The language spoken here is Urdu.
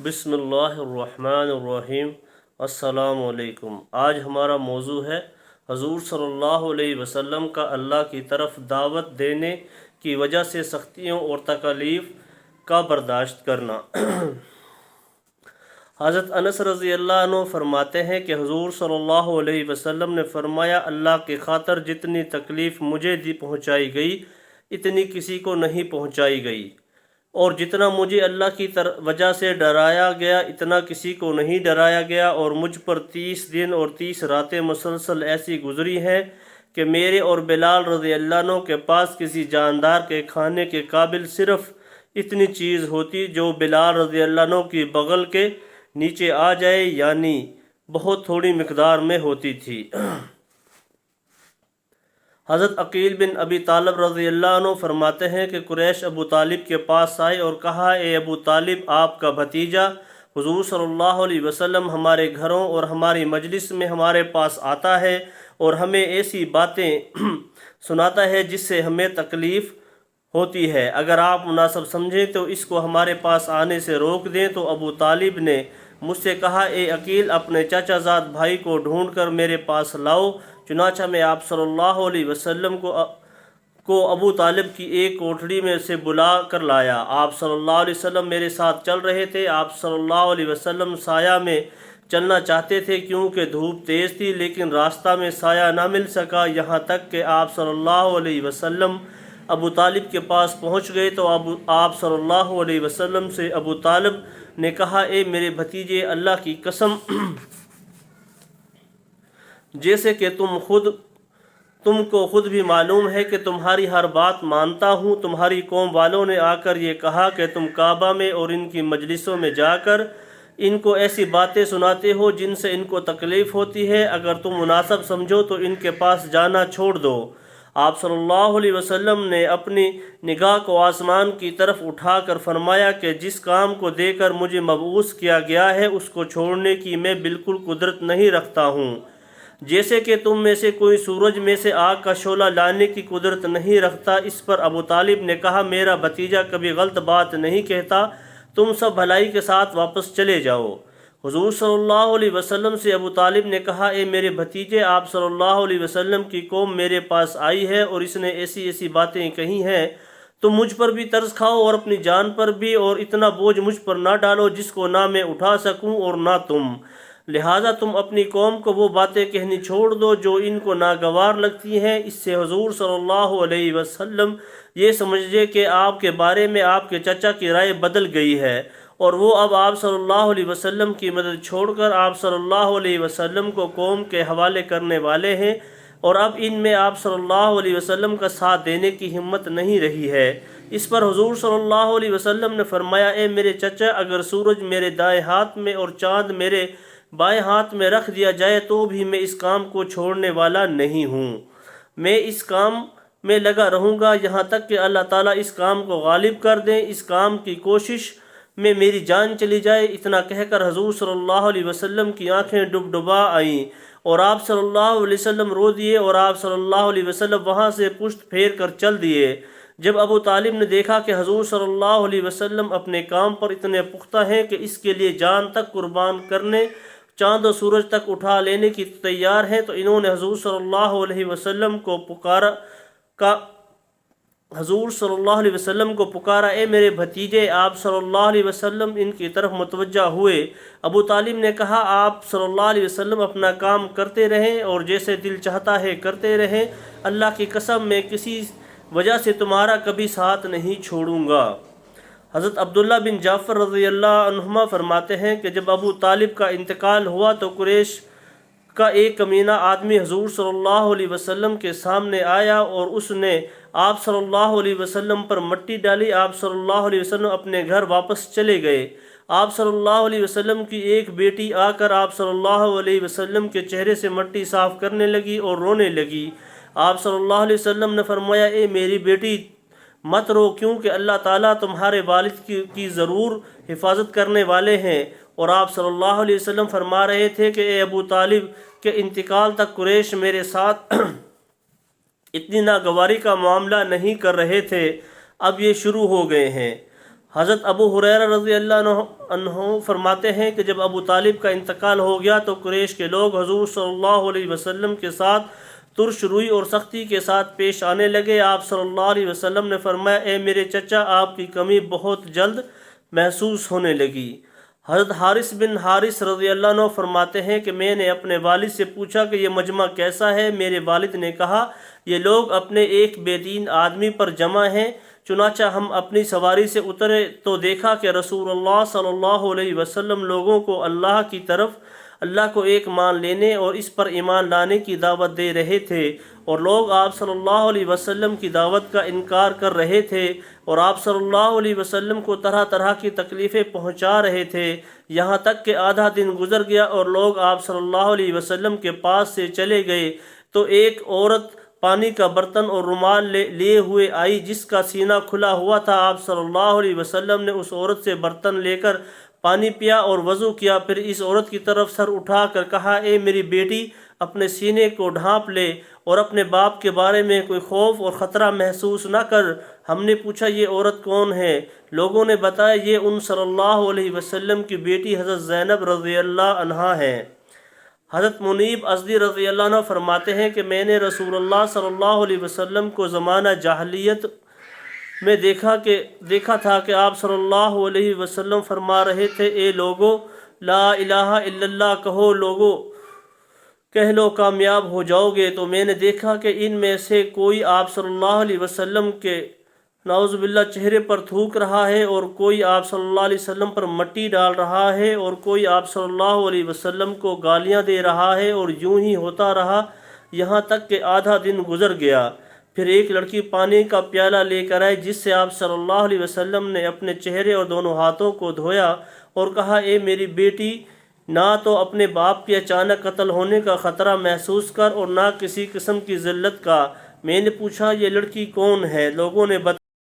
بسم اللہ الرحمن الرحیم۔ السلام علیکم۔ آج ہمارا موضوع ہے حضور صلی اللہ علیہ وسلم کا اللہ کی طرف دعوت دینے کی وجہ سے سختیوں اور تکالیف کا برداشت کرنا۔ حضرت انس رضی اللہ عنہ فرماتے ہیں کہ حضور صلی اللہ علیہ وسلم نے فرمایا، اللہ کی خاطر جتنی تکلیف مجھے پہنچائی گئی اتنی کسی کو نہیں پہنچائی گئی، اور جتنا مجھے اللہ کی وجہ سے ڈرایا گیا اتنا کسی کو نہیں ڈرایا گیا، اور مجھ پر 30 دن اور 30 راتیں مسلسل ایسی گزری ہیں کہ میرے اور بلال رضی اللہ عنہ کے پاس کسی جاندار کے کھانے کے قابل صرف اتنی چیز ہوتی جو بلال رضی اللہ عنہ کی بغل کے نیچے آ جائے، یعنی بہت تھوڑی مقدار میں ہوتی تھی۔ حضرت عقیل بن ابی طالب رضی اللہ عنہ فرماتے ہیں کہ قریش ابو طالب کے پاس آئے اور کہا، اے ابو طالب، آپ کا بھتیجا حضور صلی اللہ علیہ وسلم ہمارے گھروں اور ہماری مجلس میں ہمارے پاس آتا ہے اور ہمیں ایسی باتیں سناتا ہے جس سے ہمیں تکلیف ہوتی ہے، اگر آپ مناسب سمجھیں تو اس کو ہمارے پاس آنے سے روک دیں۔ تو ابو طالب نے مجھ سے کہا، اے عقیل، اپنے چچا زاد بھائی کو ڈھونڈ کر میرے پاس لاؤ۔ چنانچہ میں آپ صلی اللہ علیہ وسلم کو ابو طالب کی ایک کوٹھڑی میں سے بلا کر لایا۔ آپ صلی اللہ علیہ وسلم میرے ساتھ چل رہے تھے۔ آپ صلی اللہ علیہ وسلم سایہ میں چلنا چاہتے تھے کیونکہ دھوپ تیز تھی، لیکن راستہ میں سایہ نہ مل سکا، یہاں تک کہ آپ صلی اللہ علیہ وسلم ابو طالب کے پاس پہنچ گئے تو آپ صلی اللہ علیہ وسلم سے ابو طالب نے کہا، اے میرے بھتیجے، اللہ کی قسم، جیسے کہ تم کو خود بھی معلوم ہے کہ تمہاری ہر بات مانتا ہوں، تمہاری قوم والوں نے آ کر یہ کہا کہ تم کعبہ میں اور ان کی مجلسوں میں جا کر ان کو ایسی باتیں سناتے ہو جن سے ان کو تکلیف ہوتی ہے، اگر تم مناسب سمجھو تو ان کے پاس جانا چھوڑ دو۔ آپ صلی اللہ علیہ وسلم نے اپنی نگاہ کو آسمان کی طرف اٹھا کر فرمایا کہ جس کام کو دے کر مجھے مبعوث کیا گیا ہے اس کو چھوڑنے کی میں بالکل قدرت نہیں رکھتا ہوں، جیسے کہ تم میں سے کوئی سورج میں سے آگ کا شعلہ لانے کی قدرت نہیں رکھتا۔ اس پر ابو طالب نے کہا، میرا بھتیجا کبھی غلط بات نہیں کہتا، تم سب بھلائی کے ساتھ واپس چلے جاؤ۔ حضور صلی اللہ علیہ وسلم سے ابو طالب نے کہا، اے میرے بھتیجے، آپ صلی اللہ علیہ وسلم کی قوم میرے پاس آئی ہے اور اس نے ایسی ایسی باتیں کہی ہیں، تم مجھ پر بھی ترس کھاؤ اور اپنی جان پر بھی، اور اتنا بوجھ مجھ پر نہ ڈالو جس کو نہ میں اٹھا سکوں اور نہ تم، لہٰذا تم اپنی قوم کو وہ باتیں کہنی چھوڑ دو جو ان کو ناگوار لگتی ہیں۔ اس سے حضور صلی اللہ علیہ وسلم یہ سمجھے کہ آپ کے بارے میں آپ کے چچا کی رائے بدل گئی ہے، اور وہ اب آپ صلی اللہ علیہ وسلم کی مدد چھوڑ کر آپ صلی اللہ علیہ وسلم کو قوم کے حوالے کرنے والے ہیں، اور اب ان میں آپ صلی اللہ علیہ وسلم کا ساتھ دینے کی ہمت نہیں رہی ہے۔ اس پر حضور صلی اللہ علیہ وسلم نے فرمایا، اے میرے چچا، اگر سورج میرے دائیں ہاتھ میں اور چاند میرے بائیں ہاتھ میں رکھ دیا جائے تو بھی میں اس کام کو چھوڑنے والا نہیں ہوں، میں اس کام میں لگا رہوں گا یہاں تک کہ اللہ تعالیٰ اس کام کو غالب کر دیں، اس کام کی کوشش میں میری جان چلی جائے۔ اتنا کہہ کر حضور صلی اللہ علیہ وسلم کی آنکھیں ڈبڈبا آئیں اور آپ صلی اللہ علیہ وسلم رو دیے، اور آپ صلی اللہ علیہ وسلم وہاں سے پشت پھیر کر چل دیے۔ جب ابو طالب نے دیکھا کہ حضور صلی اللہ علیہ وسلم اپنے کام پر اتنے پختہ ہیں کہ اس کے لیے جان تک قربان کرنے، چاند و سورج تک اٹھا لینے کی تیار ہیں، تو انہوں نے حضور صلی اللہ علیہ وسلم کو پکارا، اے میرے بھتیجے۔ آپ صلی اللہ علیہ وسلم ان کی طرف متوجہ ہوئے۔ ابو طالب نے کہا، آپ صلی اللہ علیہ وسلم اپنا کام کرتے رہیں اور جیسے دل چاہتا ہے کرتے رہیں، اللہ کی قسم میں کسی وجہ سے تمہارا کبھی ساتھ نہیں چھوڑوں گا۔ حضرت عبداللہ بن جعفر رضی اللہ عنہما فرماتے ہیں کہ جب ابو طالب کا انتقال ہوا تو قریش کا ایک کمینہ آدمی حضور صلی اللہ علیہ وسلم کے سامنے آیا اور اس نے آپ صلی اللہ علیہ وسلم پر مٹی ڈالی۔ آپ صلی اللہ علیہ وسلم اپنے گھر واپس چلے گئے۔ آپ صلی اللہ علیہ وسلم کی ایک بیٹی آ کر آپ صلی اللہ علیہ وسلم کے چہرے سے مٹی صاف کرنے لگی اور رونے لگی۔ آپ صلی اللہ علیہ وسلم نے فرمایا، اے میری بیٹی، مت رو، کیونکہ اللہ تعالیٰ تمہارے والد کی ضرور حفاظت کرنے والے ہیں۔ اور آپ صلی اللہ علیہ وسلم فرما رہے تھے کہ اے ابو طالب کے انتقال تک قریش میرے ساتھ اتنی ناگواری کا معاملہ نہیں کر رہے تھے، اب یہ شروع ہو گئے ہیں۔ حضرت ابو ہریرہ رضی اللہ عنہ فرماتے ہیں کہ جب ابو طالب کا انتقال ہو گیا تو قریش کے لوگ حضور صلی اللہ علیہ وسلم کے ساتھ ترش روئی اور سختی کے ساتھ پیش آنے لگے۔ آپ صلی اللہ علیہ وسلم نے فرمایا، اے میرے چچا، آپ کی کمی بہت جلد محسوس ہونے لگی۔ حضرت حارث بن حارث رضی اللہ عنہ فرماتے ہیں کہ میں نے اپنے والد سے پوچھا کہ یہ مجمع کیسا ہے؟ میرے والد نے کہا، یہ لوگ اپنے ایک بے دین آدمی پر جمع ہیں۔ چنانچہ ہم اپنی سواری سے اترے تو دیکھا کہ رسول اللہ صلی اللہ علیہ وسلم لوگوں کو اللہ کو ایک مان لینے اور اس پر ایمان لانے کی دعوت دے رہے تھے، اور لوگ آپ صلی اللہ علیہ وسلم کی دعوت کا انکار کر رہے تھے، اور آپ صلی اللہ علیہ وسلم کو طرح طرح کی تکلیفیں پہنچا رہے تھے، یہاں تک کہ آدھا دن گزر گیا اور لوگ آپ صلی اللہ علیہ وسلم کے پاس سے چلے گئے تو ایک عورت پانی کا برتن اور رومال لیے ہوئے آئی جس کا سینہ کھلا ہوا تھا۔ آپ صلی اللہ علیہ وسلم نے اس عورت سے برتن لے کر پانی پیا اور وضو کیا، پھر اس عورت کی طرف سر اٹھا کر کہا، اے میری بیٹی، اپنے سینے کو ڈھانپ لے اور اپنے باپ کے بارے میں کوئی خوف اور خطرہ محسوس نہ کر۔ ہم نے پوچھا، یہ عورت کون ہے؟ لوگوں نے بتایا، یہ ان صلی اللہ علیہ وسلم کی بیٹی حضرت زینب رضی اللہ عنہا ہے۔ حضرت منیب ازدی رضی اللہ عنہ فرماتے ہیں کہ میں نے رسول اللہ صلی اللہ علیہ وسلم کو زمانہ جاہلیت میں دیکھا تھا کہ آپ صلی اللہ علیہ وسلم فرما رہے تھے، اے لوگو، لا الہ الا اللہ کہو، لوگو کہہ لو کامیاب ہو جاؤ گے۔ تو میں نے دیکھا کہ ان میں سے کوئی آپ صلی اللہ علیہ وسلم کے نعوذ باللہ چہرے پر تھوک رہا ہے، اور کوئی آپ صلی اللہ علیہ وسلم پر مٹی ڈال رہا ہے، اور کوئی آپ صلی اللہ علیہ وسلم کو گالیاں دے رہا ہے، اور یوں ہی ہوتا رہا یہاں تک کہ آدھا دن گزر گیا۔ پھر ایک لڑکی پانی کا پیالہ لے کر آئی جس سے آپ صلی اللہ علیہ وسلم نے اپنے چہرے اور دونوں ہاتھوں کو دھویا اور کہا، اے میری بیٹی، نہ تو اپنے باپ کے اچانک قتل ہونے کا خطرہ محسوس کر اور نہ کسی قسم کی ذلت کا۔ میں نے پوچھا، یہ لڑکی کون ہے؟ لوگوں نے